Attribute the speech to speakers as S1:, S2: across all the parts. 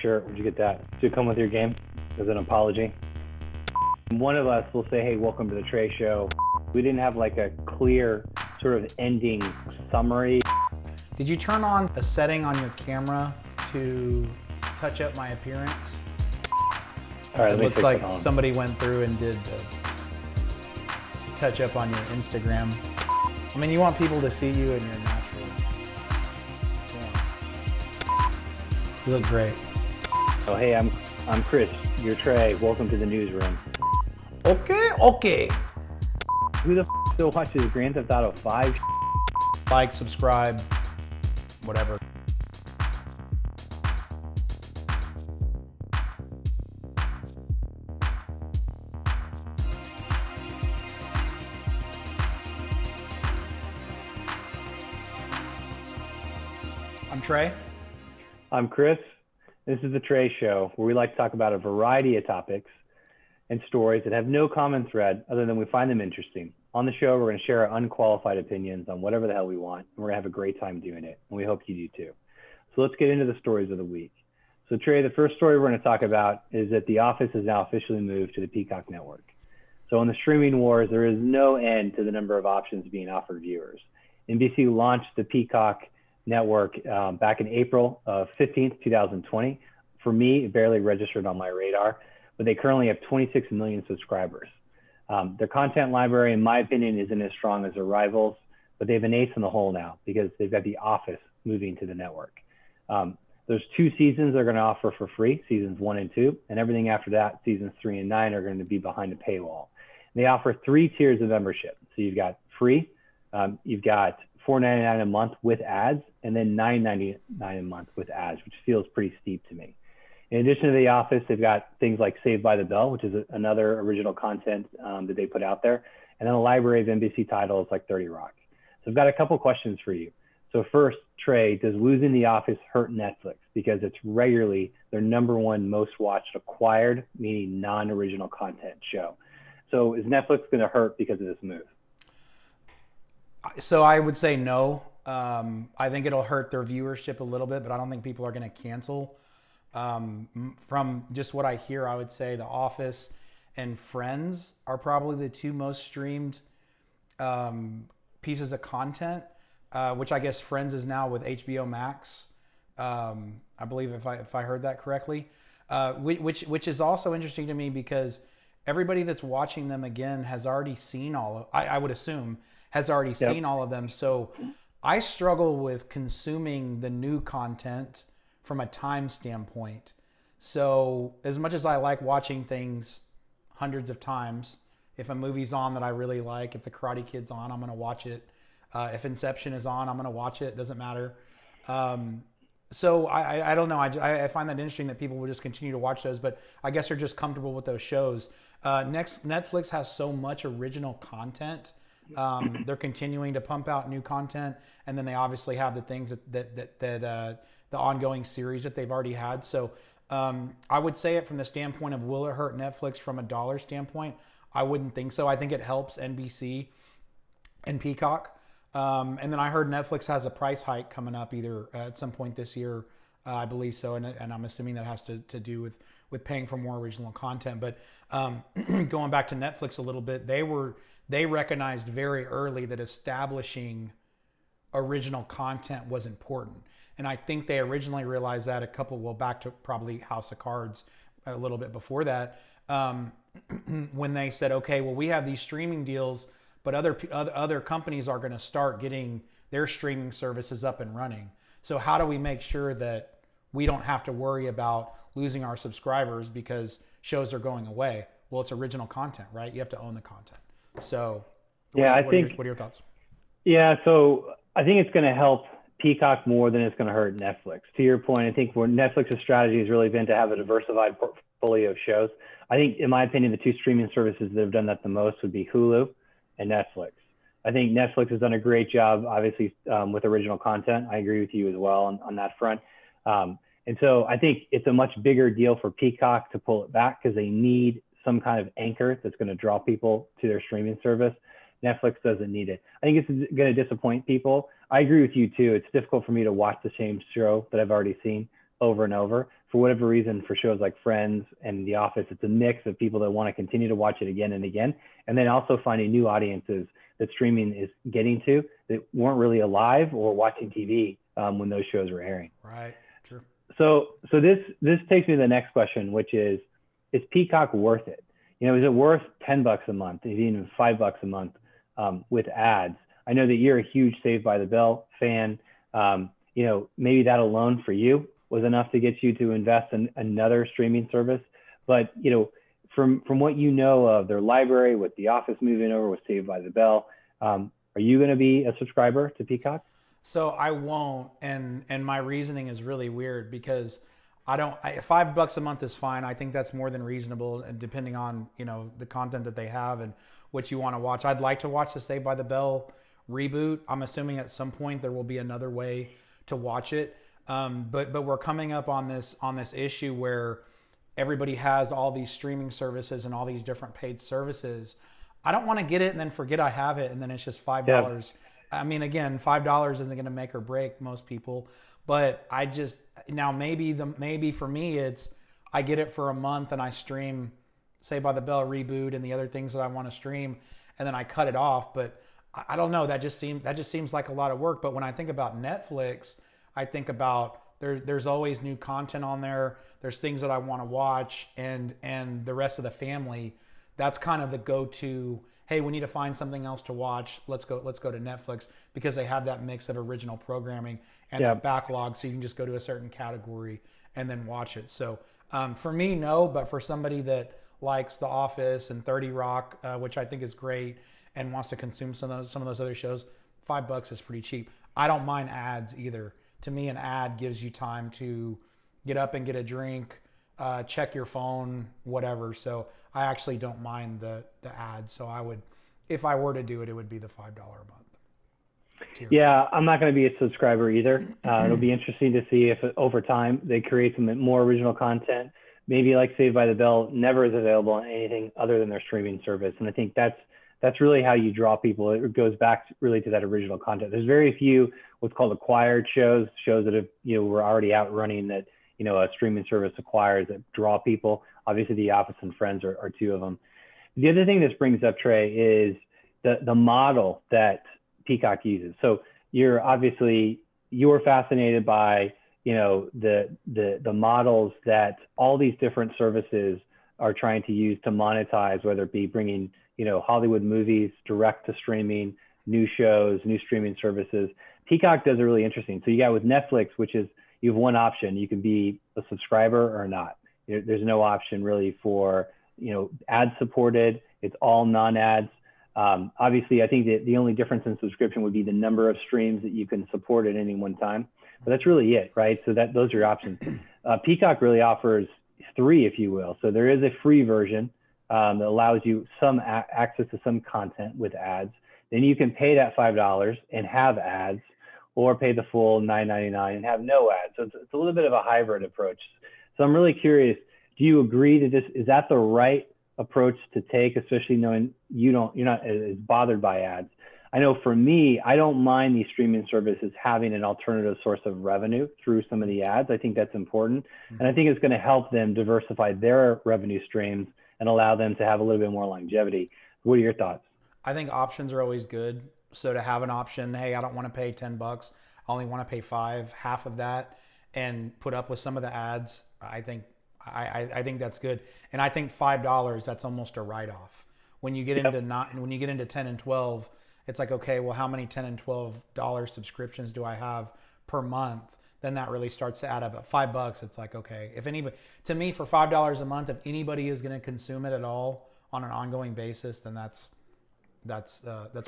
S1: shirt. Where'd you get that? Did it come with your game as an apology? One of us will say, hey, welcome to the Trey show. We didn't have like a clear sort of ending summary.
S2: Did you turn on a setting on your camera to touch up my appearance?
S1: All right,
S2: it looks like somebody went through and did the touch up on your Instagram. I mean, you want people to see you in your natural. Yeah. You look great.
S1: Oh, hey, I'm Chris. You're Trey. Welcome to the newsroom.
S2: Okay.
S1: Who the still watches Grand Theft Auto 5?
S2: Like, subscribe, whatever. I'm Trey.
S1: I'm Chris. This is the Trey Show, where we like to talk about a variety of topics and stories that have no common thread other than we find them interesting. On the show, we're going to share our unqualified opinions on whatever the hell we want, and we're going to have a great time doing it, and we hope you do too. So let's get into the stories of the week. So Trey, the first story we're going to talk about is that The Office has now officially moved to the Peacock network. So in the streaming wars, there is no end to the number of options being offered viewers. NBC launched the Peacock network back in April 15th, 2020. For me, it barely registered on my radar, but they currently have 26 million subscribers. Their content library, in my opinion, isn't as strong as their rivals, but they have an ace in the hole now because they've got The Office moving to the network. There's 2 seasons they're going to offer for free, seasons 1 and 2, and everything after that, seasons 3 and 9, are going to be behind a paywall. They offer 3 tiers of membership. So you've got free, you've got $4.99 a month with ads, and then $9.99 a month with ads, which feels pretty steep to me. In addition to The Office, they've got things like Saved by the Bell, which is another original content that they put out there, and then a library of NBC titles like 30 Rock. So I've got a couple questions for you. So first, Trey, does losing The Office hurt Netflix? Because it's regularly their #1 most watched acquired, meaning non-original content show. So is Netflix going to hurt because of this move?
S2: So I would say no. I think it'll hurt their viewership a little bit, but I don't think people are going to cancel. From just what I hear, I would say The Office and Friends are probably the 2 most streamed pieces of content, which I guess Friends is now with HBO Max. I believe if I heard that correctly, which is also interesting to me because everybody that's watching them again has already seen I would assume has already seen all of them. So I struggle with consuming the new content from a time standpoint. So as much as I like watching things hundreds of times, if a movie's on that I really like, if The Karate Kid's on, I'm going to watch it. If Inception is on, I'm going to watch it. It doesn't matter. So I don't know. I find that interesting that people will just continue to watch those, but I guess they're just comfortable with those shows. Netflix has so much original content. They're continuing to pump out new content, and then they obviously have the things that the ongoing series that they've already had. So I would say it from the standpoint of will it hurt Netflix from a dollar standpoint? I wouldn't think so. I think it helps NBC and Peacock. And then I heard Netflix has a price hike coming up either at some point this year, I believe so. And I'm assuming that has to do with paying for more original content. But going back to Netflix a little bit, they recognized very early that establishing original content was important. And I think they originally realized that back to probably House of Cards a little bit before that, when they said, okay, well, we have these streaming deals, but other companies are going to start getting their streaming services up and running. So how do we make sure that we don't have to worry about losing our subscribers because shows are going away? Well, it's original content, right? You have to own the content. So what are your thoughts?
S1: Yeah, so I think it's going to help Peacock more than it's going to hurt Netflix. To your point, I think where Netflix's strategy has really been to have a diversified portfolio of shows. I think, in my opinion, the 2 streaming services that have done that the most would be Hulu and Netflix. I think Netflix has done a great job, obviously, with original content. I agree with you as well on that front. And so I think it's a much bigger deal for Peacock to pull it back because they need some kind of anchor that's going to draw people to their streaming service. Netflix doesn't need it. I think it's going to disappoint people. I agree with you too. It's difficult for me to watch the same show that I've already seen over and over. For whatever reason, for shows like Friends and The Office, it's a mix of people that want to continue to watch it again and again, and then also finding new audiences that streaming is getting to that weren't really alive or watching TV when those shows were airing.
S2: Right. True.
S1: So this takes me to the next question, which is Peacock worth it? You know, is it worth $10 a month, even $5 a month with ads? I know that you're a huge Saved by the Bell fan. You know, maybe that alone for you was enough to get you to invest in another streaming service. But, you know, from what you know of their library, with The Office moving over, with Saved by the Bell, are you going to be a subscriber to Peacock?
S2: So I won't, and my reasoning is really weird because $5 a month is fine. I think that's more than reasonable, and depending on, you know, the content that they have and what you want to watch. I'd like to watch the Saved by the Bell reboot. I'm assuming at some point there will be another way to watch it. But we're coming up on this issue where everybody has all these streaming services and all these different paid services. I don't want to get it and then forget I have it, and then it's just $5. Yeah. I mean, again, $5 isn't going to make or break most people, but maybe for me it's I get it for a month and I stream Saved by the Bell reboot and the other things that I want to stream, and then I cut it off. But I don't know. That just seems like a lot of work. But when I think about Netflix, I think about there's always new content on there. There's things that I want to watch, and the rest of the family. That's kind of the go-to. Hey, we need to find something else to watch. Let's go to Netflix, because they have that mix of original programming and that backlog, so you can just go to a certain category and then watch it. So for me, no, but for somebody that likes The Office and 30 Rock, which I think is great, and wants to consume some of those other shows, $5 is pretty cheap. I don't mind ads either. To me, an ad gives you time to get up and get a drink, check your phone, whatever. So I actually don't mind the ads. So I would, if I were to do it, it would be the $5 a month tier.
S1: Yeah, I'm not going to be a subscriber either. It'll be interesting to see if over time they create some more original content. Maybe like Saved by the Bell never is available on anything other than their streaming service. And I think that's really how you draw people. It goes back really to that original content. There's very few what's called acquired shows that have, you know, were already out running that, you know, a streaming service acquires that draw people. Obviously, The Office and Friends are two of them. The other thing this brings up, Trey, is the model that Peacock uses. So you're fascinated by, you know, the models that all these different services are trying to use to monetize, whether it be bringing, you know, Hollywood movies direct to streaming, new shows, new streaming services. Peacock does it really interesting. So you got with Netflix, which is you have one option. You can be a subscriber or not. There's no option really for, you know, ad supported. It's all non-ads. Obviously, I think that the only difference in subscription would be the number of streams that you can support at any one time. But that's really it, right? So those are your options. Peacock really offers three, if you will. So there is a free version that allows you some access to some content with ads. Then you can pay that $5 and have ads, or pay the full $9.99 and have no ads. So it's a little bit of a hybrid approach. So I'm really curious, do you agree that is that the right approach to take, especially knowing you're not as bothered by ads? I know for me, I don't mind these streaming services having an alternative source of revenue through some of the ads. I think that's important. And I think it's going to help them diversify their revenue streams and allow them to have a little bit more longevity. What are your thoughts?
S2: I think options are always good. So to have an option, hey, I don't want to pay $10. I only want to pay $5, half of that, and put up with some of the ads. I think that's good. And I think $5, that's almost a write-off. When you get into 10 and 12, it's like, okay, well, how many $10 and $12 subscriptions do I have per month? Then that really starts to add up. At $5, it's like, okay, if anybody, to me, for $5 a month, if anybody is going to consume it at all on an ongoing basis, then that's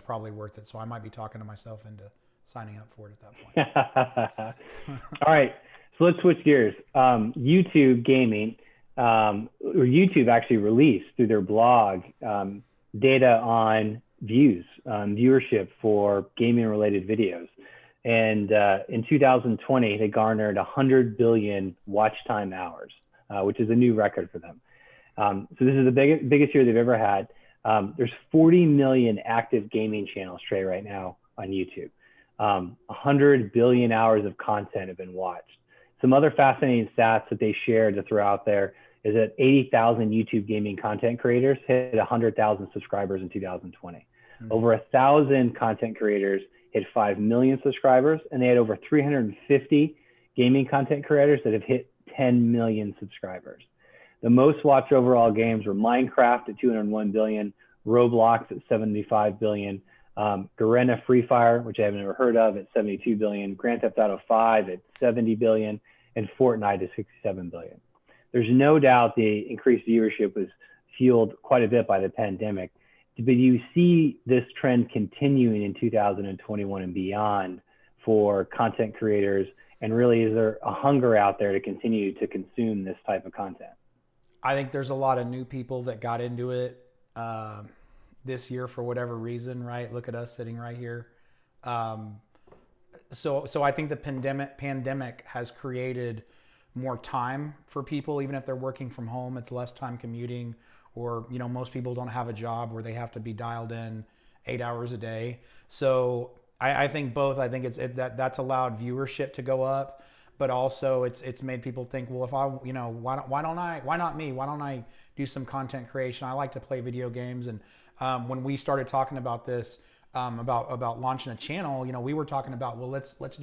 S2: probably worth it. So I might be talking to myself into signing up for it at that point.
S1: All right, so let's switch gears. YouTube gaming, or YouTube actually released through their blog data on viewership for gaming related videos. And in 2020, they garnered 100 billion watch time hours, which is a new record for them. So this is the biggest year they've ever had. There's 40 million active gaming channels, Trey, right now on YouTube. 100 billion hours of content have been watched. Some other fascinating stats that they shared to throw out there is that 80,000 YouTube gaming content creators hit 100,000 subscribers in 2020. Over 1,000 content creators hit 5 million subscribers, and they had over 350 gaming content creators that have hit 10 million subscribers. The most watched overall games were Minecraft at 201 billion, Roblox at 75 billion, Garena Free Fire, which I haven't ever heard of, at 72 billion, Grand Theft Auto 5 at 70 billion, and Fortnite at 67 billion. There's no doubt the increased viewership was fueled quite a bit by the pandemic, but you see this trend continuing in 2021 and beyond for content creators, and really is there a hunger out there to continue to consume this type of content?
S2: I think there's a lot of new people that got into it this year for whatever reason, right? Look at us sitting right here. So I think the pandemic has created more time for people, even if they're working from home. It's less time commuting, or most people don't have a job where they have to be dialed in 8 hours a day. So I think both. I think that's allowed viewership to go up, but also it's made people think, well, if I why not me? Why don't I do some content creation? I like to play video games. And when we started talking about this, about launching a channel, we were talking about, well, let's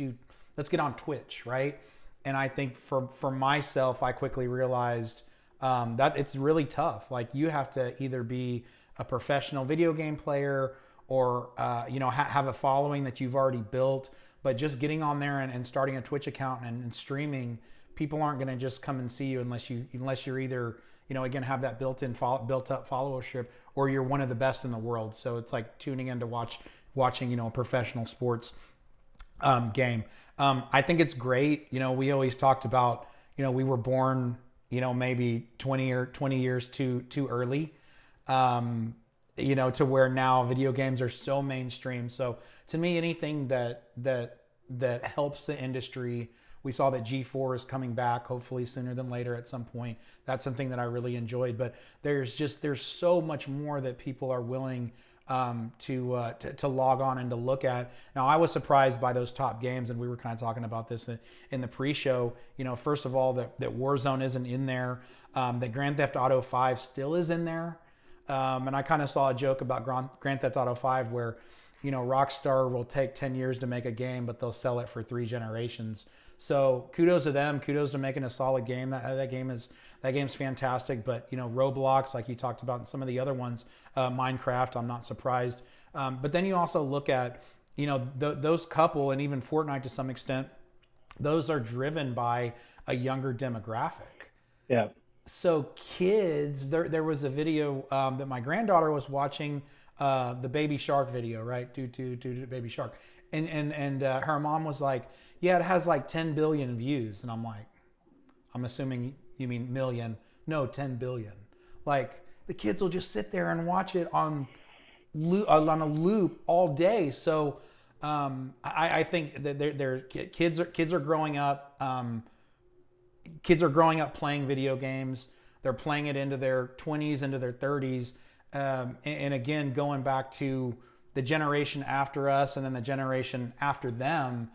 S2: get on Twitch, right? And I think for myself, I quickly realized that it's really tough. Like, you have to either be a professional video game player or have a following that you've already built. But just getting on there and starting a Twitch account and streaming, people aren't going to just come and see you unless you're either again have that built up followership, or you're one of the best in the world. So it's like tuning in to watching a professional sports game. I think it's great. We always talked about we were born maybe 20 years too early. To where now video games are so mainstream. So to me, anything that helps the industry, we saw that G4 is coming back, hopefully sooner than later at some point. That's something that I really enjoyed. But there's so much more that people are willing to log on and to look at. Now, I was surprised by those top games, and we were kind of talking about this in the pre-show. First of all, that Warzone isn't in there, that Grand Theft Auto 5 still is in there. And I kind of saw a joke about Grand Theft Auto 5 where, Rockstar will take 10 years to make a game, but they'll sell it for 3 generations. So kudos to them. Kudos to making a solid game. That game's fantastic. But Roblox, like you talked about, and some of the other ones, Minecraft, I'm not surprised. But then you also look at those couple, and even Fortnite to some extent, those are driven by a younger demographic.
S1: Yeah. So
S2: kids, there was a video that my granddaughter was watching, the baby shark video, right? Do baby shark. And her mom was like, yeah, it has like 10 billion views. And I'm like, I'm assuming you mean million. No, 10 billion. Like, the kids will just sit there and watch it on a loop all day. So I think that kids are growing up. Kids are growing up playing video games. They're playing it into their 20s, into their 30s. And again, going back to the generation after us and then the generation after them,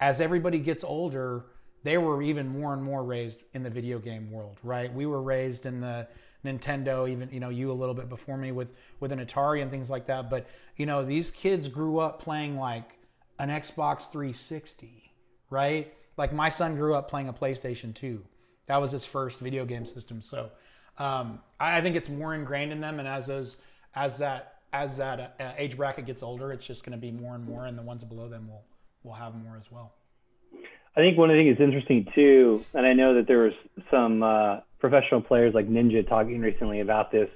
S2: as everybody gets older, they were even more and more raised in the video game world, right? We were raised in the Nintendo, even, you a little bit before me with an Atari and things like that. But, these kids grew up playing like an Xbox 360, right? Like, my son grew up playing a PlayStation 2. That was his first video game system. So I think it's more ingrained in them. And as that age bracket gets older, it's just going to be more and more. And the ones below them will have more as well.
S1: I think one of the things that's interesting too, and I know that there was some professional players like Ninja talking recently about this.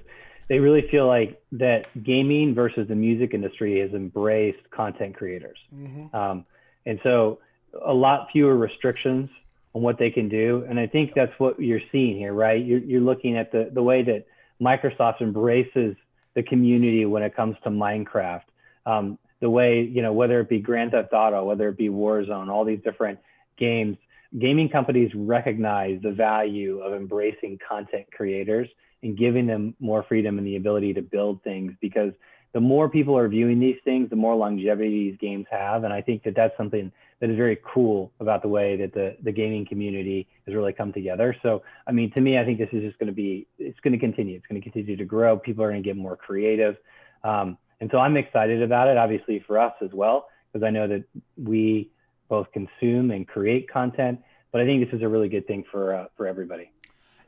S1: They really feel like that gaming versus the music industry has embraced content creators. Mm-hmm. And so a lot fewer restrictions on what they can do. And I think that's what you're seeing here, right? You're looking at the way that Microsoft embraces the community when it comes to Minecraft. The way, whether it be Grand Theft Auto, whether it be Warzone, all these different games, gaming companies recognize the value of embracing content creators and giving them more freedom and the ability to build things, because the more people are viewing these things, the more longevity these games have. And I think that that's something that is very cool about the way that the gaming community has really come together. So, I mean, to me, I think this is just going to be, it's going to continue. It's going to continue to grow. People are going to get more creative. And so I'm excited about it, obviously for us as well, because I know that we both consume and create content, but I think this is a really good thing for everybody.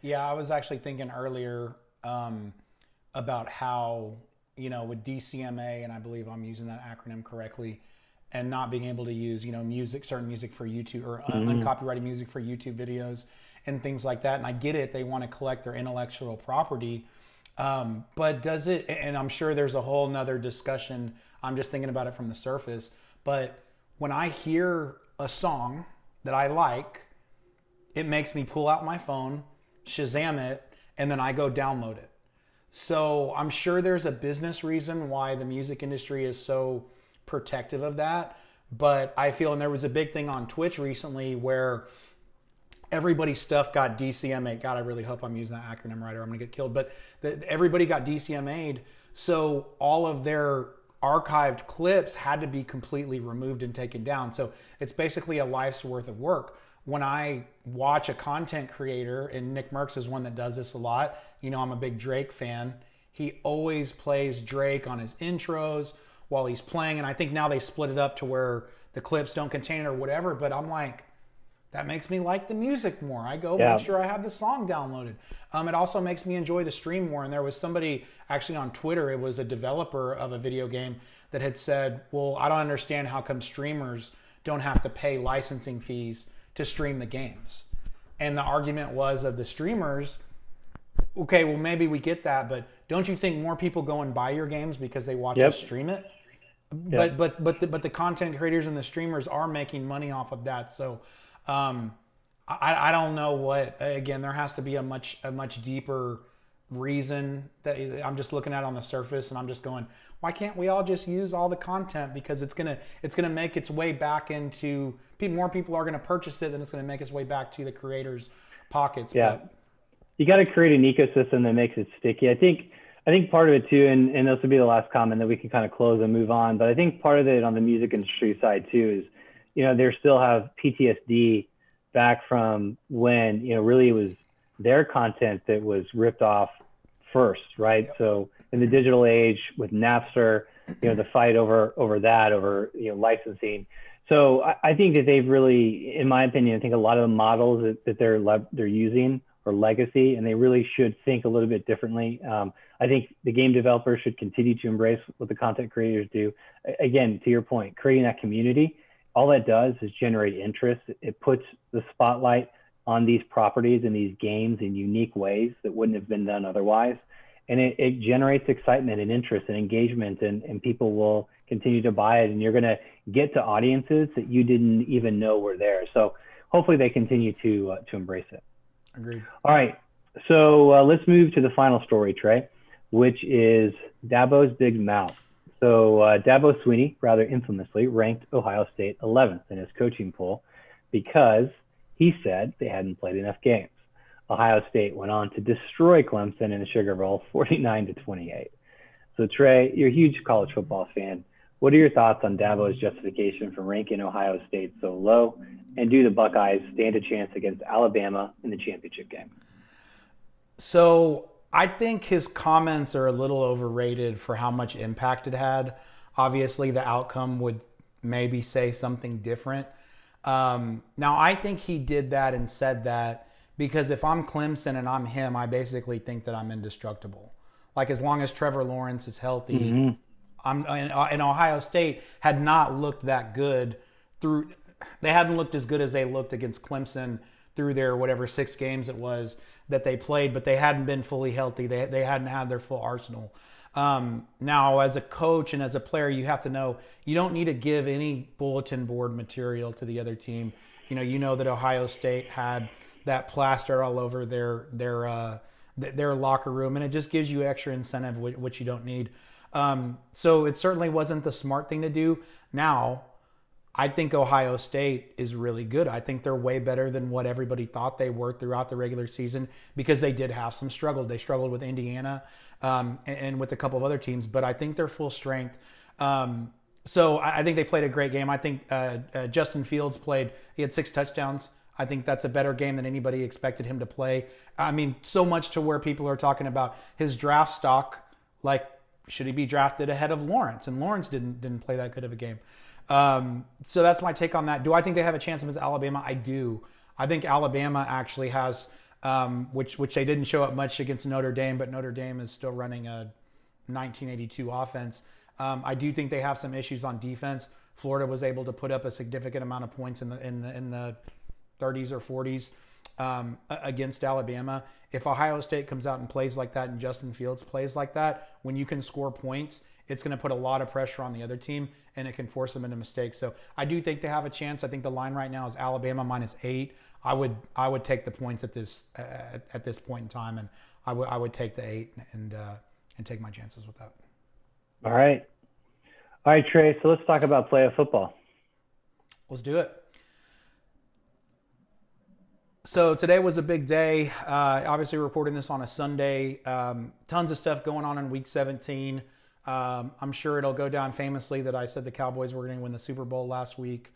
S2: Yeah, I was actually thinking earlier about how, with DCMA, and I believe I'm using that acronym correctly, and not being able to use, certain music for YouTube or uncopyrighted music for YouTube videos and things like that. And I get it. They want to collect their intellectual property. But does it, and I'm sure there's a whole nother discussion. I'm just thinking about it from the surface. But when I hear a song that I like, it makes me pull out my phone, Shazam it, and then I go download it. So I'm sure there's a business reason why the music industry is so protective of that. But I feel, and there was a big thing on Twitch recently where everybody's stuff got DCMA'd. God, I really hope I'm using that acronym right or I'm gonna get killed. But everybody got DCMA'd. So all of their archived clips had to be completely removed and taken down. So it's basically a life's worth of work. When I watch a content creator, and Nick Merckx is one that does this a lot, I'm a big Drake fan. He always plays Drake on his intros while he's playing. And I think now they split it up to where the clips don't contain it or whatever. But I'm like, that makes me like the music more. I go make sure I have the song downloaded. It also makes me enjoy the stream more. And there was somebody actually on Twitter, it was a developer of a video game that had said, well, I don't understand how come streamers don't have to pay licensing fees to stream the games. And the argument was of the streamers, okay, well, maybe we get that, but don't you think more people go and buy your games because they watch us stream it? But the content creators and the streamers are making money off of that. So I don't know what, again, there has to be a much deeper reason that I'm just looking at on the surface, and I'm just going, why can't we all just use all the content? Because it's gonna make its way back into, more people are gonna purchase it, and it's gonna make its way back to the creators' pockets.
S1: Yeah, but you got to create an ecosystem that makes it sticky. I think part of it too, and this will be the last comment that we can kind of close and move on. But I think part of it on the music industry side too is, they still have PTSD back from when, really it was their content that was ripped off first, right? Yep. So in the digital age with Napster, the fight over licensing. So I think that they've really, in my opinion, I think a lot of the models that they're using are legacy, and they really should think a little bit differently. I think the game developers should continue to embrace what the content creators do. Again, to your point, creating that community, all that does is generate interest. It puts the spotlight on these properties and these games in unique ways that wouldn't have been done otherwise. And it generates excitement and interest and engagement, and people will continue to buy it. And you're going to get to audiences that you didn't even know were there. So hopefully they continue to embrace it.
S2: Agreed.
S1: All right. So let's move to the final story, Trey, which is Dabo's Big Mouth. So Dabo Swinney, rather infamously, ranked Ohio State 11th in his coaching poll because he said they hadn't played enough games. Ohio State went on to destroy Clemson in the Sugar Bowl, 49-28. So Trey, you're a huge college football fan. What are your thoughts on Dabo's justification for ranking Ohio State so low? And do the Buckeyes stand a chance against Alabama in the championship game?
S2: So I think his comments are a little overrated for how much impact it had. Obviously, the outcome would maybe say something different. Now, I think he did that and said that because if I'm Clemson and I'm him, I basically think that I'm indestructible. Like, as long as Trevor Lawrence is healthy, and Ohio State had not looked that good they hadn't looked as good as they looked against Clemson through their whatever 6 games it was that they played, but they hadn't been fully healthy. They hadn't had their full arsenal. Now, as a coach and as a player, you have to know you don't need to give any bulletin board material to the other team. You know that Ohio State had that plaster all over their locker room, and it just gives you extra incentive, which you don't need. So it certainly wasn't the smart thing to do. Now, I think Ohio State is really good. I think they're way better than what everybody thought they were throughout the regular season because they did have some struggle. They struggled with Indiana and with a couple of other teams, but I think they're full strength. So I think they played a great game. I think Justin Fields he had 6 touchdowns. I think that's a better game than anybody expected him to play. I mean, so much to where people are talking about his draft stock, like, should he be drafted ahead of Lawrence? And Lawrence didn't play that good of a game. So that's my take on that. Do I think they have a chance against Alabama? I do. I think Alabama actually has, which they didn't show up much against Notre Dame, but Notre Dame is still running a 1982 offense. I do think they have some issues on defense. Florida was able to put up a significant amount of points in the 30s or 40s against Alabama. If Ohio State comes out and plays like that and Justin Fields plays like that, when you can score points, it's going to put a lot of pressure on the other team and it can force them into mistakes. So I do think they have a chance. I think the line right now is Alabama -8. I would take the points at this point in time, and I would take the 8 and take my chances with that.
S1: All right, Trey. So let's talk about playoff football.
S2: Let's do it. So today was a big day. Obviously, we're recording this on a Sunday. Tons of stuff going on in Week 17. I'm sure it'll go down famously that I said the Cowboys were going to win the Super Bowl last week.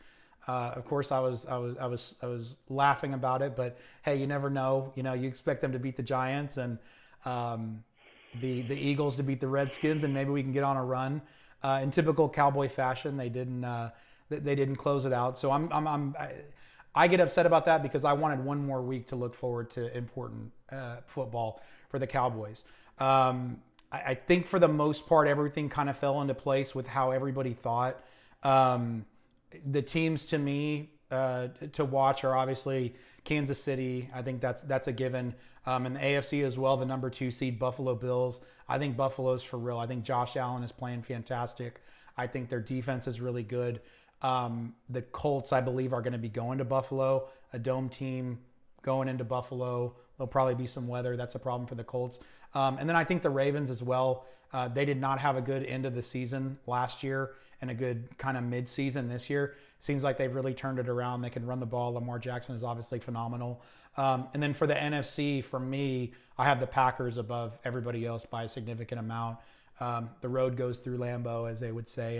S2: Of course, I was laughing about it, but hey, you never know. You know, you expect them to beat the Giants and the Eagles to beat the Redskins, and maybe we can get on a run. In typical Cowboy fashion, they didn't close it out. So I get upset about that because I wanted one more week to look forward to important football for the Cowboys. I think for the most part, everything kind of fell into place with how everybody thought. The teams to me to watch are obviously Kansas City. I think that's a given. And the AFC as well, the number 2 seed Buffalo Bills. I think Buffalo's for real. I think Josh Allen is playing fantastic. I think their defense is really good. The Colts, I believe, are going to be going to Buffalo, a dome team going into Buffalo. There'll probably be some weather. That's a problem for the Colts. And then I think the Ravens as well. They did not have a good end of the season last year and a good kind of mid-season this year. Seems like they've really turned it around. They can run the ball. Lamar Jackson is obviously phenomenal. And then for the NFC, for me, I have the Packers above everybody else by a significant amount. The road goes through Lambeau, as they would say,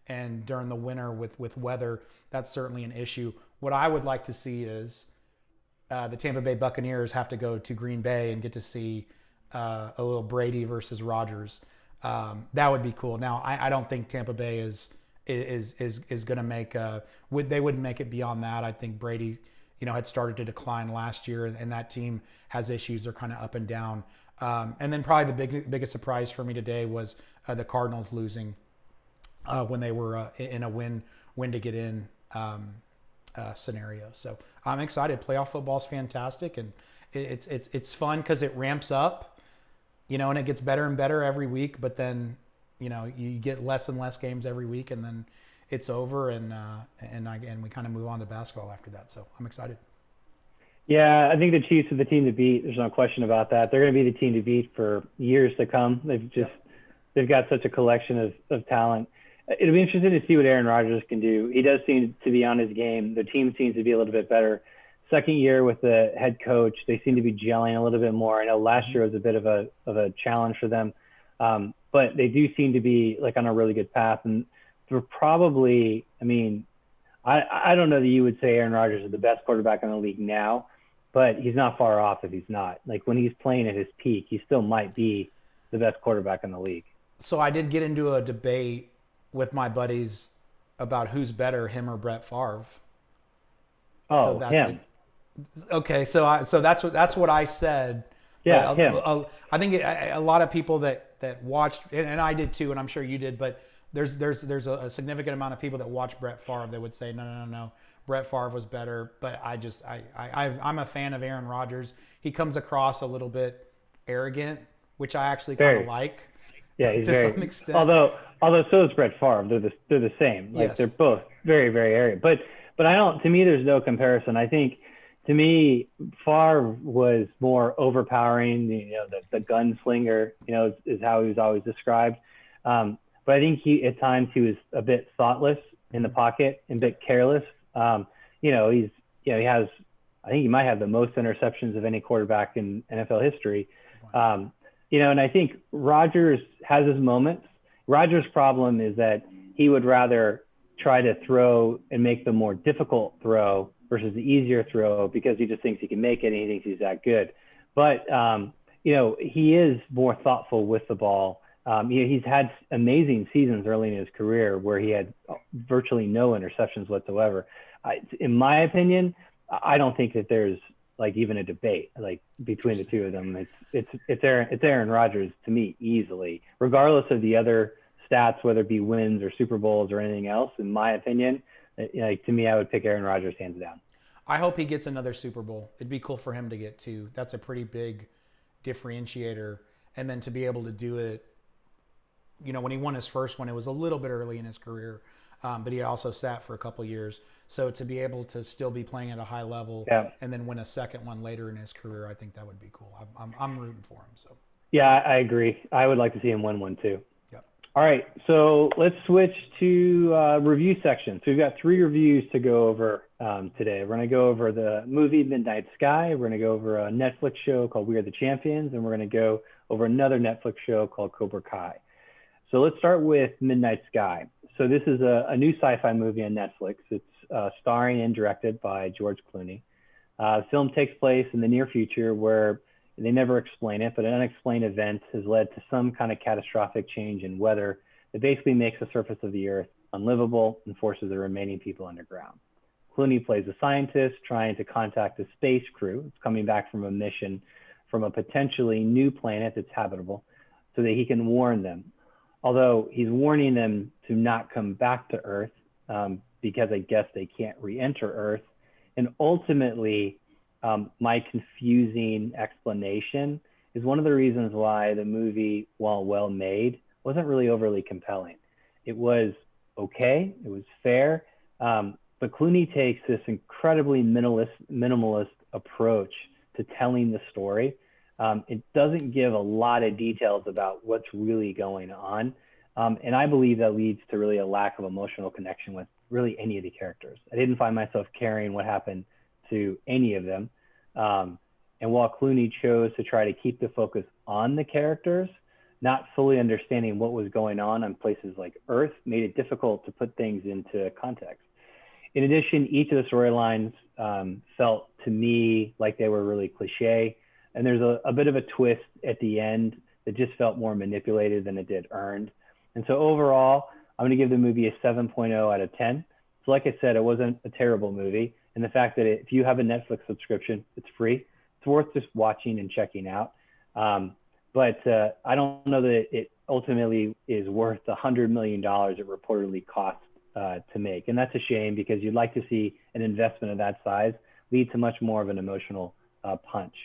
S2: and during the winter with weather, that's certainly an issue. What I would like to see is the Tampa Bay Buccaneers have to go to Green Bay and get to see a little Brady versus Rodgers. That would be cool. Now, I don't think Tampa Bay is going to make they wouldn't make it beyond that. I think Brady, had started to decline last year, and that team has issues. They're kind of up and down. And then probably the biggest surprise for me today was the Cardinals losing when they were in a win to get in scenario. So I'm excited. Playoff football is fantastic, and it's fun because it ramps up, and it gets better and better every week. But then, you get less and less games every week, and then it's over, and we kind of move on to basketball after that. So I'm excited.
S1: Yeah, I think the Chiefs are the team to beat. There's no question about that. They're going to be the team to beat for years to come. They've got such a collection of talent. It'll be interesting to see what Aaron Rodgers can do. He does seem to be on his game. The team seems to be a little bit better. Second year with the head coach, they seem to be gelling a little bit more. I know last year was a bit of a challenge for them, but they do seem to be like on a really good path. And they're probably, I don't know that you would say Aaron Rodgers is the best quarterback in the league now, but he's not far off if he's not. Like when he's playing at his peak, he still might be the best quarterback in the league.
S2: So I did get into a debate with my buddies about who's better, him or Brett Favre.
S1: Oh, so him.
S2: Okay, so that's what I said.
S1: Yeah, him.
S2: I think a lot of people that watched, and I did too, and I'm sure you did, but there's a significant amount of people that watch Brett Favre that would say no, Brett Favre was better. But I'm a fan of Aaron Rodgers. He comes across a little bit arrogant, which I actually kind of like.
S1: Yeah, he's
S2: to some extent.
S1: Although so is Brett Favre. They're the same. Like yes. They're both very, very arrogant. But I don't. To me, there's no comparison. I think to me, Favre was more overpowering. The gunslinger. Is how he was always described. But I think he was a bit thoughtless in the pocket and a bit careless. He has. I think he might have the most interceptions of any quarterback in NFL history. And I think Rodgers has his moments. Rodgers' problem is that he would rather try to throw and make the more difficult throw versus the easier throw because he just thinks he can make it and he thinks he's that good. But, he is more thoughtful with the ball. He's had amazing seasons early in his career where he had virtually no interceptions whatsoever. In my opinion, I don't think that there's like even a debate like between the two of them. It's Aaron Rodgers to me easily, regardless of the other stats, whether it be wins or Super Bowls or anything else. In my opinion, to me, I would pick Aaron Rodgers hands down.
S2: I hope he gets another Super Bowl. It'd be cool for him to get two. That's a pretty big differentiator. And then to be able to do it, when he won his first one, it was a little bit early in his career, but he also sat for a couple of years. So to be able to still be playing at a high level and then win a second one later in his career, I think that would be cool. I'm rooting for him. So
S1: yeah, I agree. I would like to see him win one too.
S2: Yep.
S1: All right, so let's switch to review section. So we've got 3 reviews to go over today. We're going to go over the movie Midnight Sky. We're going to go over a Netflix show called We Are the Champions, and we're going to go over another Netflix show called Cobra Kai. So let's start with Midnight Sky. So this is a new sci-fi movie on Netflix. It's starring and directed by George Clooney. The film takes place in the near future where they never explain it, but an unexplained event has led to some kind of catastrophic change in weather that basically makes the surface of the earth unlivable and forces the remaining people underground. Clooney plays a scientist trying to contact a space crew. It's coming back from a mission from a potentially new planet that's habitable so that he can warn them. Although he's warning them to not come back to Earth because I guess they can't re-enter Earth. And ultimately, my confusing explanation is one of the reasons why the movie, while well made, wasn't really overly compelling. It was okay, it was fair, but Clooney takes this incredibly minimalist approach to telling the story. It doesn't give a lot of details about what's really going on. And I believe that leads to really a lack of emotional connection with really any of the characters. I didn't find myself caring what happened to any of them. And while Clooney chose to try to keep the focus on the characters, not fully understanding what was going on places like Earth made it difficult to put things into context. In addition, each of the storylines felt to me like they were really cliche. And there's a bit of a twist at the end that just felt more manipulated than it did earned. And so overall, I'm going to give the movie a 7.0 out of 10. So like I said, it wasn't a terrible movie. And the fact that if you have a Netflix subscription, it's free. It's worth just watching and checking out. But I don't know that it ultimately is worth the $100 million it reportedly cost to make. And that's a shame because you'd like to see an investment of that size lead to much more of an emotional punch.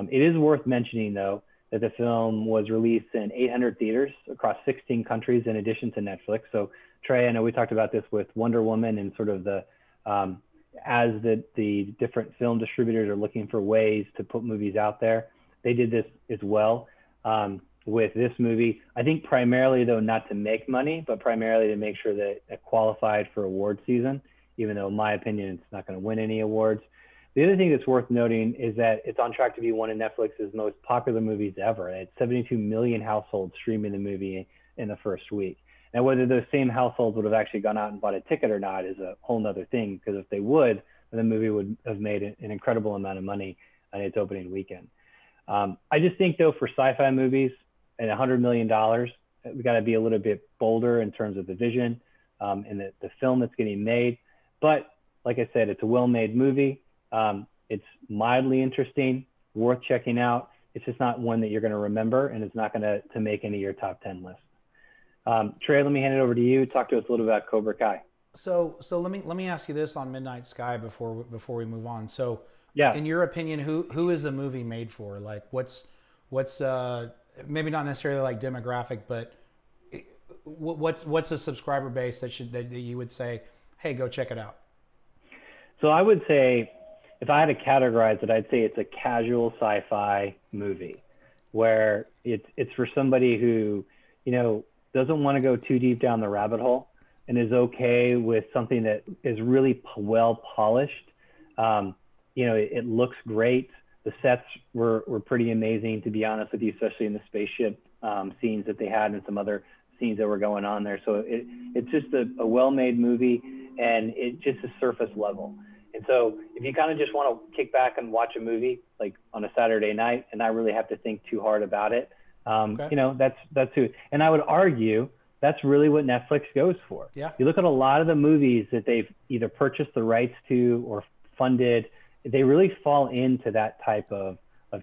S1: It is worth mentioning, though, that the film was released in 800 theaters across 16 countries in addition to Netflix. So, Trey, I know we talked about this with Wonder Woman and sort of as the different film distributors are looking for ways to put movies out there, they did this as well with this movie. I think primarily, though, not to make money, but primarily to make sure that it qualified for award season, even though in my opinion, it's not going to win any awards. The other thing that's worth noting is that it's on track to be one of Netflix's most popular movies ever. It had 72 million households streaming the movie in the first week. Now, whether those same households would have actually gone out and bought a ticket or not is a whole nother thing, because if they would, then the movie would have made an incredible amount of money on its opening weekend. I just think, though, for sci-fi movies and $100 million, we got to be a little bit bolder in terms of the vision and the film that's getting made. But like I said, it's a well-made movie. It's mildly interesting, worth checking out. It's just not one that you're going to remember, and it's not going to make any of your top 10 lists. Trey, let me hand it over to you. Talk to us a little about Cobra Kai.
S2: So let me ask you this on Midnight Sky before we move on. So
S1: yeah,
S2: in your opinion, who is the movie made for? Like what's maybe not necessarily like demographic, but what's the subscriber base that you would say, hey, go check it out?
S1: So I would say, if I had to categorize it, I'd say it's a casual sci-fi movie where it's for somebody who, doesn't want to go too deep down the rabbit hole and is okay with something that is really well polished. It looks great. The sets were pretty amazing, to be honest with you, especially in the spaceship scenes that they had and some other scenes that were going on there. So it's just a well-made movie, and it just is surface level. And so if you kind of just want to kick back and watch a movie like on a Saturday night and not really have to think too hard about it, you know, that's who. And I would argue that's really what Netflix goes for.
S2: Yeah.
S1: You look at a lot of the movies that they've either purchased the rights to or funded, they really fall into that type of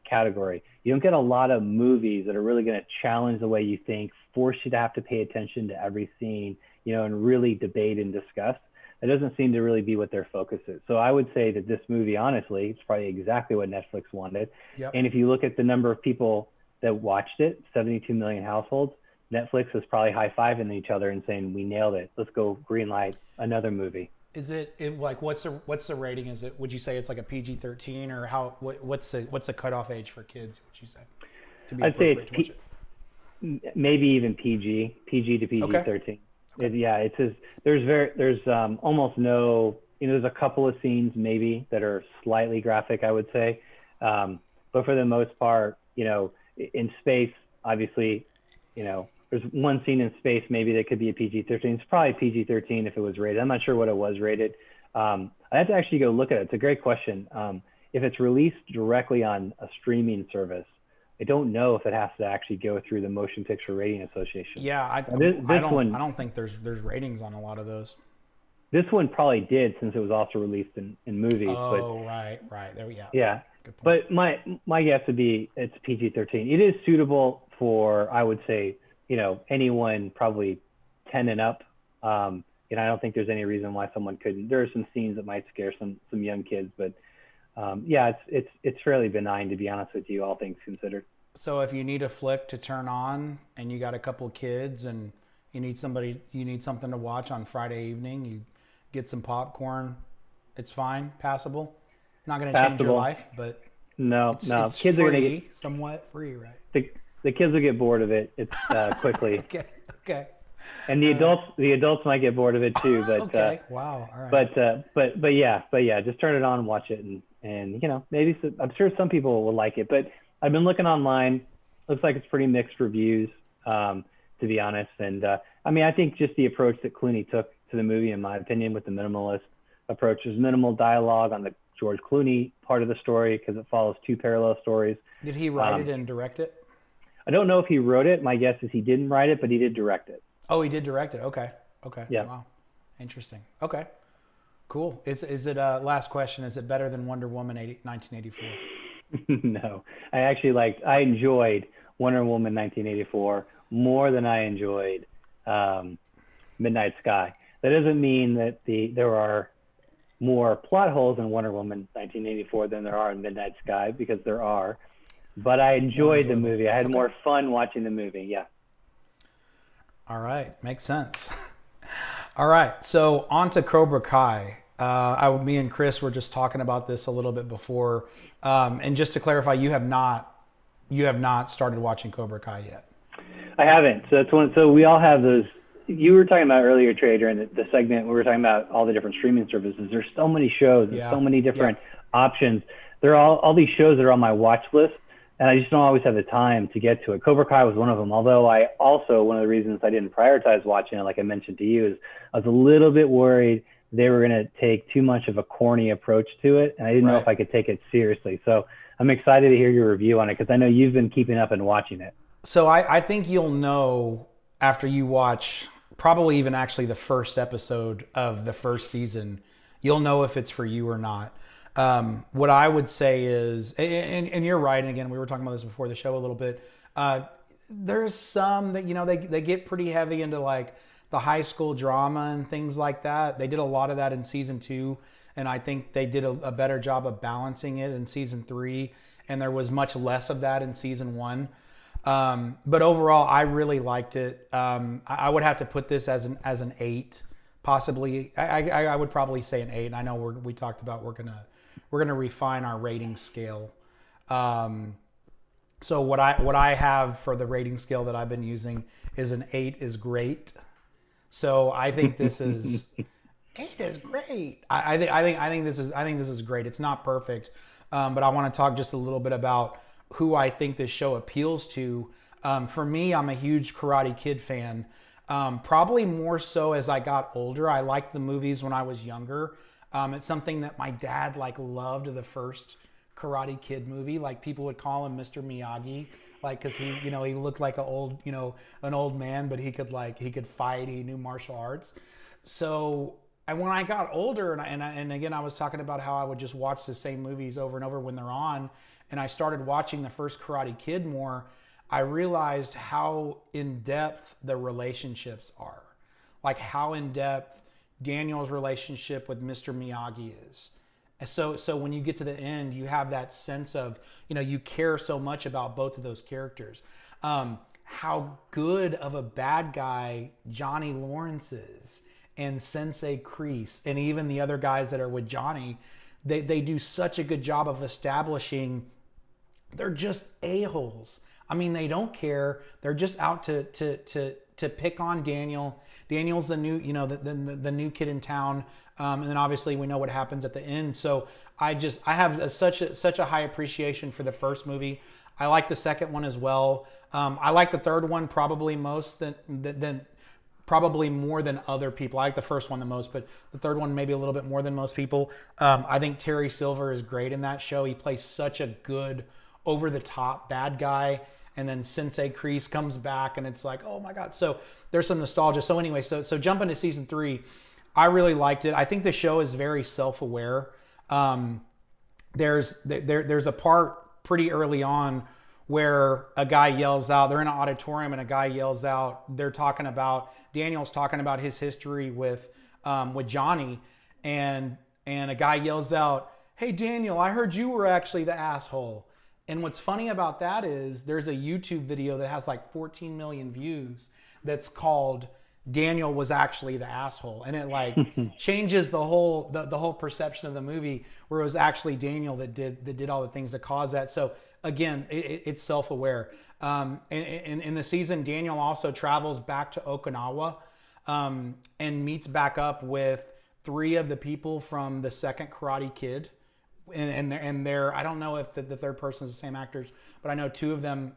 S1: category. You don't get a lot of movies that are really going to challenge the way you think, force you to have to pay attention to every scene, you know, and really debate and discuss. It doesn't seem to really be what their focus is. So I would say that this movie, honestly, it's probably exactly what Netflix wanted.
S2: Yep.
S1: And if you look at the number of people that watched it, 72 million households, Netflix was probably high-fiving each other and saying, we nailed it. Let's go green light another movie.
S2: Is it like what's the rating? Is it, would you say it's like a PG-13, or what's the cutoff age for kids, would you say?
S1: I'd say it's maybe even PG to PG-13. Okay. It says there's almost no, you know, there's a couple of scenes maybe that are slightly graphic, I would say. But for the most part, you know, in space, obviously, you know, there's one scene in space maybe that could be a PG-13. It's probably PG-13 if it was rated. I'm not sure what it was rated. I have to actually go look at it. It's a great question. If it's released directly on a streaming service, I don't know if it has to actually go through the Motion Picture Rating Association.
S2: Yeah, I don't think there's ratings on a lot of those.
S1: This one probably did, since it was also released in movies.
S2: Oh, right. There we go.
S1: Yeah.
S2: Good point.
S1: But my guess would be it's PG-13. It is suitable for, I would say, you know, anyone probably 10 and up. And I don't think there's any reason why someone couldn't. There are some scenes that might scare some young kids, but yeah, it's fairly benign, to be honest with you, all things considered.
S2: So if you need a flick to turn on and you got a couple of kids and you need something to watch on Friday evening, you get some popcorn, it's fine, passable. Not going to change your life, but
S1: no,
S2: it's
S1: kids
S2: free,
S1: are going to get
S2: somewhat free, right?
S1: The kids will get bored of it. It's quickly.
S2: Okay.
S1: And the adults might get bored of it too, but
S2: okay. Wow. All right.
S1: But yeah, just turn it on and watch it, and you know, maybe I'm sure some people will like it, but I've been looking online. Looks like it's pretty mixed reviews, to be honest. And I mean, I think just the approach that Clooney took to the movie, in my opinion, with the minimalist approach, there's minimal dialogue on the George Clooney part of the story because it follows two parallel stories.
S2: Did he write it and direct it?
S1: I don't know if he wrote it. My guess is he didn't write it, but he did direct it.
S2: Oh, he did direct it. Okay.
S1: Yeah.
S2: Wow. Interesting. Okay. Cool. Is it last question? Is it better than Wonder Woman 1984?
S1: No, I enjoyed Wonder Woman 1984 more than I enjoyed Midnight Sky. That doesn't mean that there are more plot holes in Wonder Woman 1984 than there are in Midnight Sky, because there are. But I enjoyed the movie. I had more fun watching the movie. Yeah.
S2: All right. Makes sense. All right. So on to Cobra Kai. Me and Chris were just talking about this a little bit before. And just to clarify, you have not started watching Cobra Kai yet.
S1: I haven't. So that's one. So we all have those. You were talking about earlier, Trey, during the segment, we were talking about all the different streaming services. There's so many shows, and so many different options. There are all these shows that are on my watch list, and I just don't always have the time to get to it. Cobra Kai was one of them. Although one of the reasons I didn't prioritize watching it, like I mentioned to you, is I was a little bit worried they were going to take too much of a corny approach to it, and I didn't know if I could take it seriously. So I'm excited to hear your review on it, because I know you've been keeping up and watching it.
S2: So I think you'll know after you watch probably even actually the first episode of the first season, you'll know if it's for you or not. What I would say is, and you're right, and again, we were talking about this before the show a little bit, there's some that, you know, they get pretty heavy into like the high school drama and things like that. They did a lot of that in season 2, and I think they did a better job of balancing it in season 3, and there was much less of that in season 1. But overall, I really liked it. I would have to put this as an 8, possibly. I would probably say an 8. And I know we talked about we're gonna refine our rating scale. So what I have for the rating scale that I've been using is an 8 is great. So I think this is 8 is great. I think this is great. It's not perfect, but I want to talk just a little bit about who I think this show appeals to. For me, I'm a huge Karate Kid fan. Probably more so as I got older. I liked the movies when I was younger. It's something that my dad like loved, the first Karate Kid movie. Like people would call him Mr. Miyagi, like because he looked like an old man, but he could fight. He knew martial arts. So when I got older, and again I was talking about how I would just watch the same movies over and over when they're on, and I started watching the first Karate Kid more. I realized how in depth the relationships are, like how in depth Daniel's relationship with Mr. Miyagi is. So when you get to the end, you have that sense of, you care so much about both of those characters. How good of a bad guy Johnny Lawrence is, and Sensei Kreese, and even the other guys that are with Johnny, they do such a good job of establishing they're just a-holes. I mean, they don't care. They're just out to pick on Daniel. Daniel's the new, the new kid in town. And then obviously we know what happens at the end. So I have such a high appreciation for the first movie. I like the second one as well. I like the third one probably probably more than other people. I like the first one the most, but the third one maybe a little bit more than most people. I think Terry Silver is great in that show. He plays such a good over-the-top bad guy. And then Sensei Kreese comes back, and it's like, oh my God. So there's some nostalgia. So anyway, so jumping to season 3, I really liked it. I think the show is very self-aware. There's a part pretty early on where a guy yells out, they're in an auditorium and a guy yells out, Daniel's talking about his history with Johnny, and a guy yells out, hey Daniel, I heard you were actually the asshole. And what's funny about that is there's a YouTube video that has like 14 million views that's called Daniel Was Actually the Asshole. And it like changes the whole perception of the movie, where it was actually Daniel that did all the things that caused that. So again, it's self-aware. In the season, Daniel also travels back to Okinawa and meets back up with 3 of the people from the second Karate Kid. And they're I don't know if the third person is the same actors, but I know 2 of them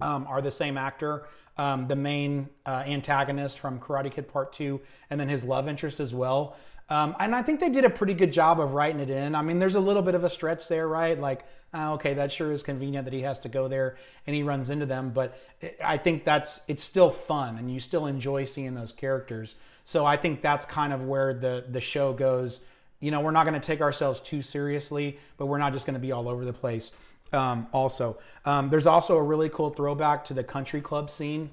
S2: are the same actor. The main antagonist from Karate Kid Part 2, and then his love interest as well. And I think they did a pretty good job of writing it in. I mean, there's a little bit of a stretch there, right? Like, okay, that sure is convenient that he has to go there and he runs into them. But I think it's still fun, and you still enjoy seeing those characters. So I think that's kind of where the show goes. We're not going to take ourselves too seriously, but we're not just going to be all over the place. There's also a really cool throwback to the country club scene,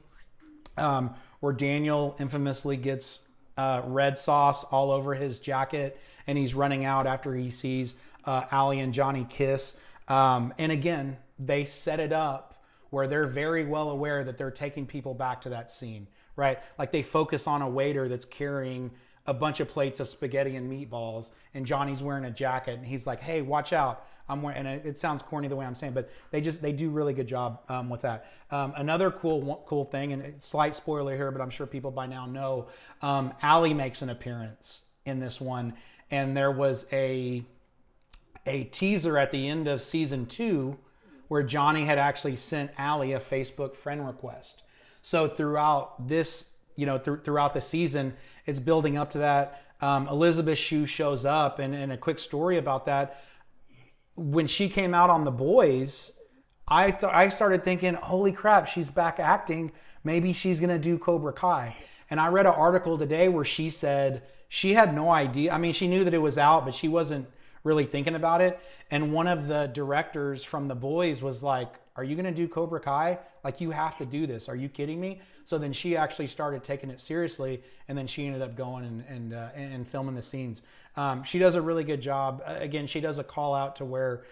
S2: where Daniel infamously gets red sauce all over his jacket, and he's running out after he sees Allie and Johnny kiss. And again, they set it up where they're very well aware that they're taking people back to that scene, right? Like they focus on a waiter that's carrying a bunch of plates of spaghetti and meatballs, and Johnny's wearing a jacket, and he's like, hey, watch out. I'm wearing, and it sounds corny the way I'm saying, but they do really good job with that. Another cool thing, and slight spoiler here, but I'm sure people by now know, Allie makes an appearance in this one, and there was a teaser at the end of season 2 where Johnny had actually sent Allie a Facebook friend request. So throughout this, throughout the season, it's building up to that. Elizabeth Shue shows up, and a quick story about that. When she came out on The Boys, I started thinking, holy crap, she's back acting. Maybe she's going to do Cobra Kai. And I read an article today where she said she had no idea. I mean, she knew that it was out, but she wasn't really thinking about it. And one of the directors from The Boys was like, are you going to do Cobra Kai? Like, you have to do this. Are you kidding me? So then she actually started taking it seriously, and then she ended up going and filming the scenes. She does a really good job. Again, she does a call out to where,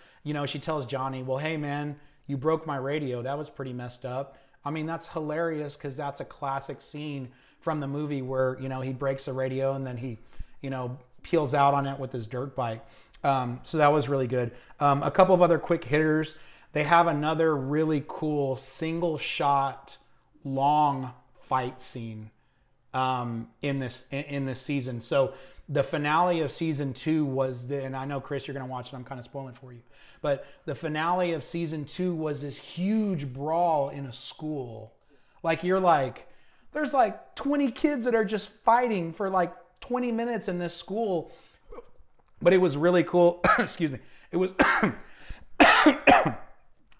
S2: she tells Johnny, well, hey man, you broke my radio. That was pretty messed up. I mean, that's hilarious because that's a classic scene from the movie where, he breaks the radio and then he, peels out on it with his dirt bike. So that was really good. A couple of other quick hitters. They have another really cool single shot long fight scene in this season. So the finale of season 2 was and I know Chris, you're going to watch it. I'm kind of spoiling it for you, but the finale of season 2 was this huge brawl in a school. Like, you're like, There's like 20 kids that are just fighting for like 20 minutes in this school. But it was really cool. Excuse me. It was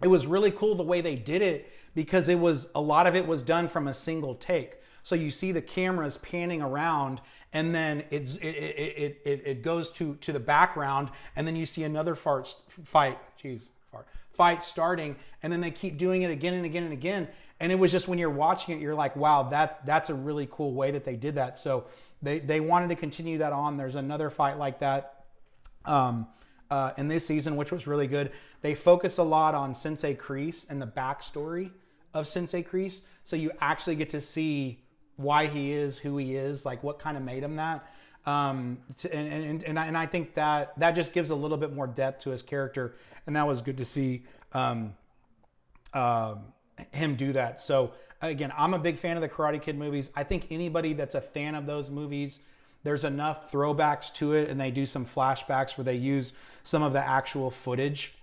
S2: it was really cool the way they did it, because it was a lot of it was done from a single take. So you see the cameras panning around, and then it goes to the background, and then you see another fight starting, and then they keep doing it again and again and again. And it was just, when you're watching it, you're like, wow, that's a really cool way that they did that. So they wanted to continue that on. There's another fight like that in this season, which was really good. They focus a lot on Sensei Kreese and the backstory of Sensei Kreese, so you actually get to see why he is who he is, like what kind of made him that. And I think that just gives a little bit more depth to his character, and that was good to see him do that. So again, I'm a big fan of the Karate Kid movies. I think anybody that's a fan of those movies, there's enough throwbacks to it, and they do some flashbacks where they use some of the actual footage.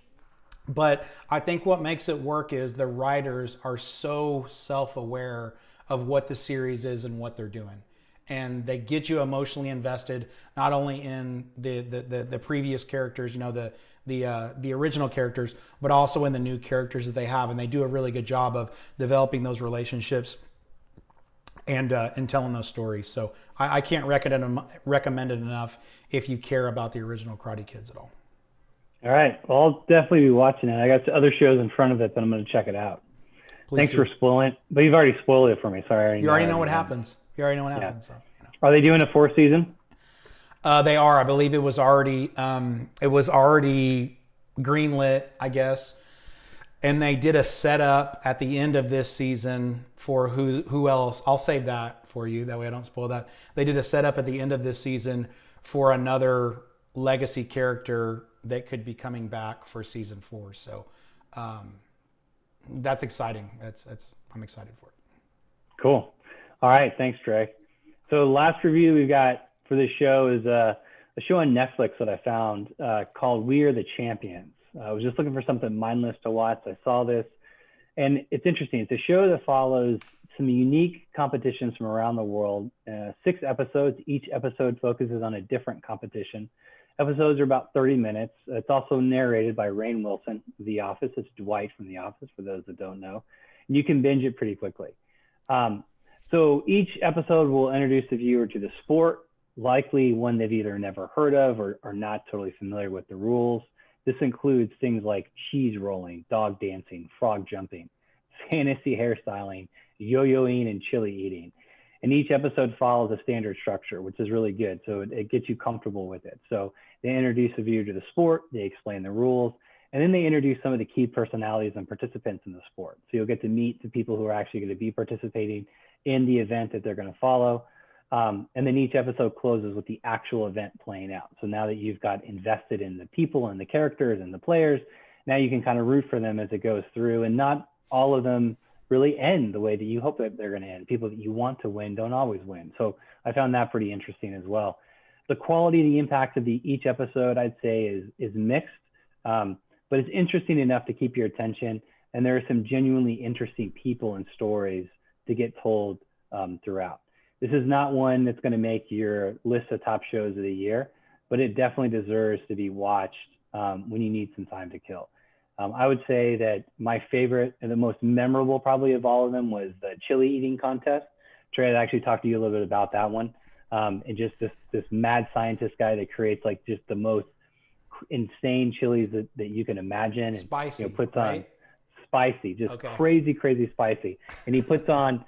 S2: But I think what makes it work is the writers are so self-aware of what the series is and what they're doing. And they get you emotionally invested, not only in the previous characters, the original characters, but also in the new characters that they have. And they do a really good job of developing those relationships and telling those stories. So I can't recommend it enough if you care about the original Karate Kids at all.
S1: All right. Well, I'll definitely be watching it. I got other shows in front of it, but I'm going to check it out. Thanks for spoiling it. But you've already spoiled it for me. Sorry.
S2: You already know what happens. You already know what happens. So,
S1: Are they doing a 4th season?
S2: They are. I believe it was already greenlit, I guess. And they did a setup at the end of this season for who else. I'll save that for you. That way I don't spoil that. They did a setup at the end of this season for another legacy character that could be coming back for season 4. So that's exciting. I'm excited for it.
S1: Cool. All right. Thanks, Trey. So the last review we've got for this show is a show on Netflix that I found called We Are the Champions. I was just looking for something mindless to watch. I saw this, and it's interesting. It's a show that follows some unique competitions from around the world. 6 episodes. Each episode focuses on a different competition. Episodes are about 30 minutes. It's also narrated by Rainn Wilson of The Office. It's Dwight from The Office, for those that don't know. And you can binge it pretty quickly. So each episode will introduce the viewer to the sport, likely one they've either never heard of or are not totally familiar with the rules. This includes things like cheese rolling, dog dancing, frog jumping, fantasy hairstyling, yo-yoing, and chili eating. And each episode follows a standard structure, which is really good. So it gets you comfortable with it. So they introduce the viewer to the sport, they explain the rules, and then they introduce some of the key personalities and participants in the sport. So you'll get to meet the people who are actually going to be participating in the event that they're going to follow. And then each episode closes with the actual event playing out. So now that you've got invested in the people and the characters and the players, now you can kind of root for them as it goes through, and not all of them really end the way that you hope that they're going to end. People that you want to win don't always win. So I found that pretty interesting as well. The quality and the impact of each episode, I'd say, is mixed, but it's interesting enough to keep your attention. And there are some genuinely interesting people and stories to get told throughout. This is not one that's going to make your list of top shows of the year, but it definitely deserves to be watched when you need some time to kill. I would say that my favorite and the most memorable probably of all of them was the chili eating contest. Trey, I actually talked to you a little bit about that one. And just this mad scientist guy that creates like just the most insane chilies that you can imagine. And,
S2: spicy,
S1: puts
S2: right?
S1: on spicy, just crazy spicy. And he puts on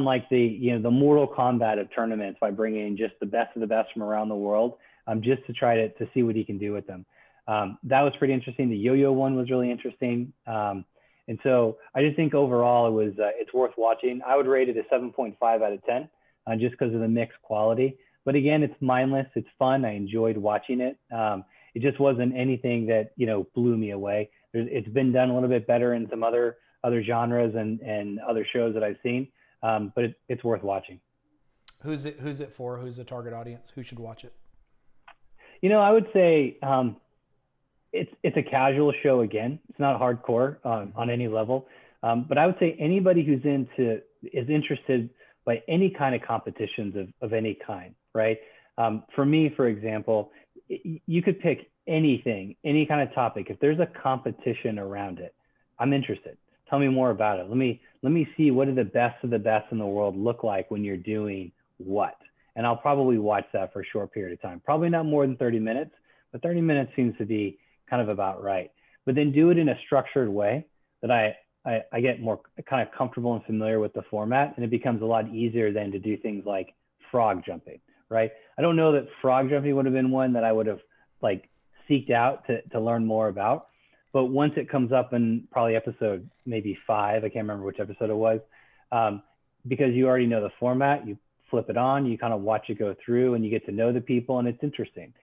S1: like the Mortal Kombat of tournaments by bringing in just the best of the best from around the world, just to try to see what he can do with them. That was pretty interesting. The yo-yo one was really interesting. And so I just think overall it's worth watching. I would rate it a 7.5 out of 10 just because of the mixed quality. But again, it's mindless. It's fun. I enjoyed watching it. It just wasn't anything that, blew me away. It's been done a little bit better in some other genres and other shows that I've seen. But it's worth watching.
S2: Who's it for? Who's the target audience? Who should watch it?
S1: I would say it's a casual show again. It's not hardcore on any level. But I would say anybody who's is interested by any kind of competitions of any kind, right? For me, for example, you could pick anything, any kind of topic. If there's a competition around it, I'm interested. Tell me more about it. Let me see, what do the best of the best in the world look like when you're doing what? And I'll probably watch that for a short period of time. Probably not more than 30 minutes, but 30 minutes seems to be kind of about right. But then do it in a structured way that I get more kind of comfortable and familiar with the format, and it becomes a lot easier then to do things like frog jumping, right? I don't know that frog jumping would have been one that I would have like seeked out to learn more about. But once it comes up in probably episode maybe 5, I can't remember which episode it was, because you already know the format, you flip it on, you kind of watch it go through, and you get to know the people, and it's interesting.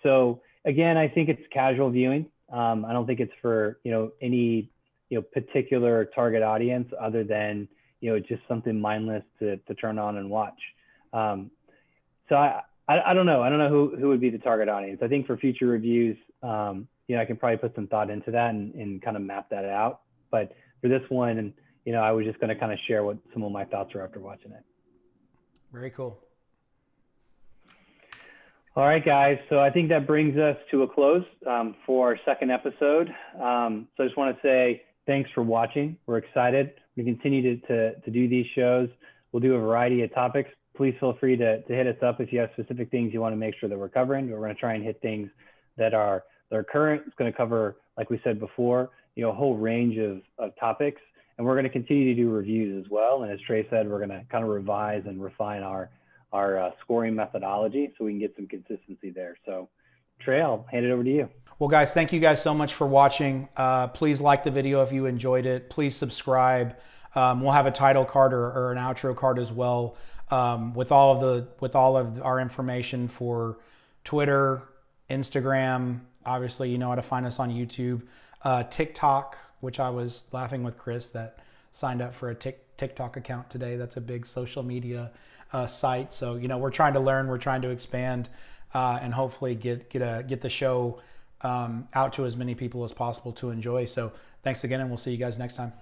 S1: So again, I think it's casual viewing. I don't think it's for, any, particular target audience other than, just something mindless to turn on and watch. So I don't know. I don't know who would be the target audience. I think for future reviews, I can probably put some thought into that and kind of map that out. But for this one, I was just going to kind of share what some of my thoughts were after watching it.
S2: Very cool.
S1: All right, guys. So I think that brings us to a close for our second episode. So I just want to say thanks for watching. We're excited. We continue to do these shows. We'll do a variety of topics. Please feel free to hit us up if you have specific things you want to make sure that we're covering. We're going to try and hit things that are current. It's going to cover, like we said before, a whole range of topics. And we're going to continue to do reviews as well. And as Trey said, we're going to kind of revise and refine our scoring methodology so we can get some consistency there. So Trey, I'll hand it over to you.
S2: Well, guys, thank you guys so much for watching. Please like the video if you enjoyed it. Please subscribe. We'll have a title card or an outro card as well with all of our information for Twitter, Instagram. Obviously, you know how to find us on YouTube, TikTok, which I was laughing with Chris that signed up for a TikTok account today. That's a big social media site. So, we're trying to learn, we're trying to expand, and hopefully get the show out to as many people as possible to enjoy. So thanks again, and we'll see you guys next time.